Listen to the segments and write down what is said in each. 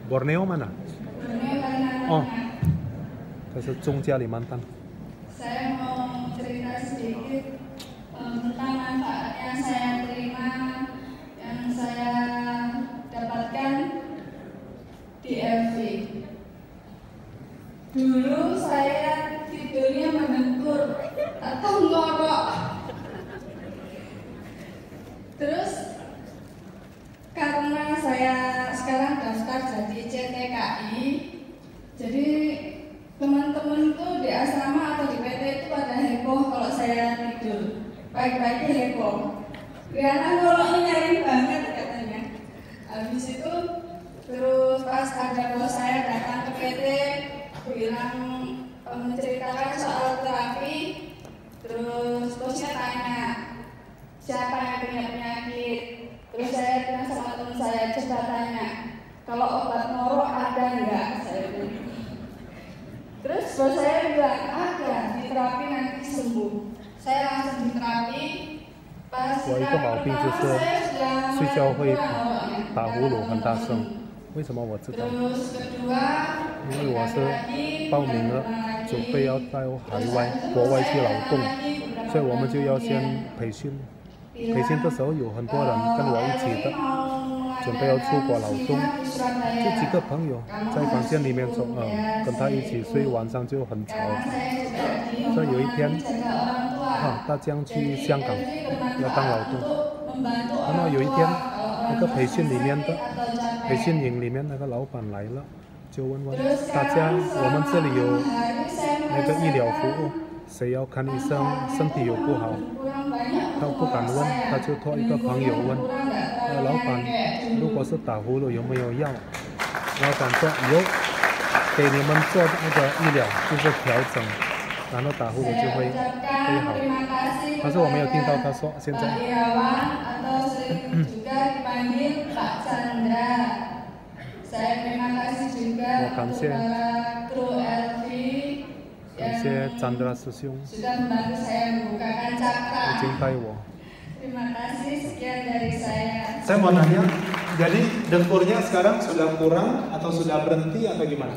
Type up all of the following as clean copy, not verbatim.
Borneo mana? Borneo Kalimantan. Oh, itu Jogja Kalimantan. Saya mau cerita sedikit tentang manfaat yang saya terima, yang saya dapatkan di LV. Dulu saya tidurnya mendengkur atau ngorok. Terus karena saya sekarang daftar jadi CTKI, jadi teman-teman tuh di asrama atau di PT itu pada heboh kalau saya tidur. Pagi-pagi heboh. Karena ngoroknya nyaring banget katanya. Habis itu terus pas ada bos saya datang ke PT bilang menceritakan soal terapi, terus bosnya tanya siapa yang punya penyakit. Terus saya bilang sama teman saya, coba tanya kalau obat ngorok ada enggak, saya bilang. Terus bos saya bilang ada, di terapi nanti sembuh. Saya langsung di terapi. Pas pertama saya sudah mulai kurang. 打呼噜很大声，为什么我知道？ Terus kedua, 因为我是报名了，准备要到国外去劳动，所以我们就要先培训。培训的时候有很多人跟我一起的，准备要出国劳动，就几个朋友在房间里面跟他一起睡，晚上就很吵。所以有一天，大江去香港要当劳动，然后有一天那个培训营里面那个老板来了，就问大家，我们这里有那个医疗服务，谁要看医生，身体有不好，他不敢问，他就托一个朋友问，老板，如果是打呼噜有没有药？老板说有，给你们做那个医疗，就是调整，然后打呼噜就会好。但是我没有听到他说现在。我感谢Chandra 师兄 sudah membantu saya membukakan cakra. 已经带我。 Terima kasih, sekian dari saya. Saya mau nanya, jadi dengkurnya sekarang sudah kurang atau sudah berhenti atau gimana?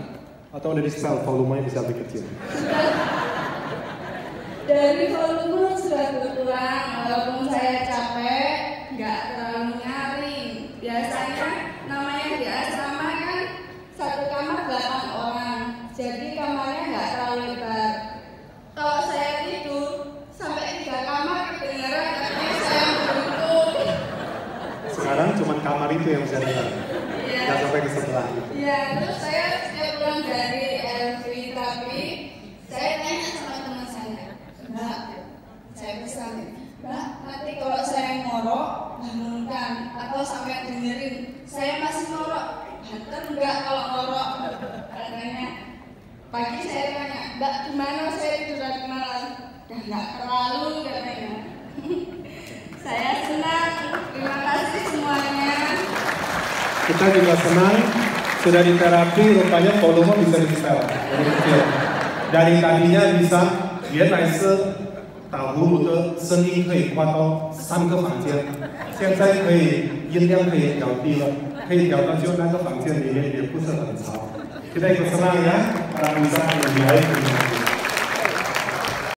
Atau udah di setel volumenya bisa lebih kecil? Dari volume sudah berkurang, walaupun saya capek, nggak terlalu nyaring. Biasanya namanya di asrama kan satu kamar 8 orang, jadi kamarnya nggak terlalu lebar. Kalau saya tidur sampai 3 kamar kedengaran katanya saya beruntung. Sekarang cuma kamar itu yang bisa dengar, nggak sampai ke sebelah. Iya, terus saya setiap pulang dari LV terapi, saya tanya sama teman saya, Mbak, saya pesan, Mbak, nanti kalau saya ngorok, bangunkan atau sampai dengerin, saya masih ngorok, banter enggak kalau ngorok, katanya. Pagi saya tanya, Mbak, gimana saya tidur tadi malam? Nggak terlalu, katanya. Saya senang, terima kasih semuanya. Kita juga senang, sudah di terapi, rupanya volume bisa di setel, dari kecil. Dari tadinya bisa, 原来是打呼噜的声音可以跨到3个房间，现在可以音量可以调低了，可以调到就那个房间里面也不是很吵。Kita ikut senang ya, para bisa lebih baik.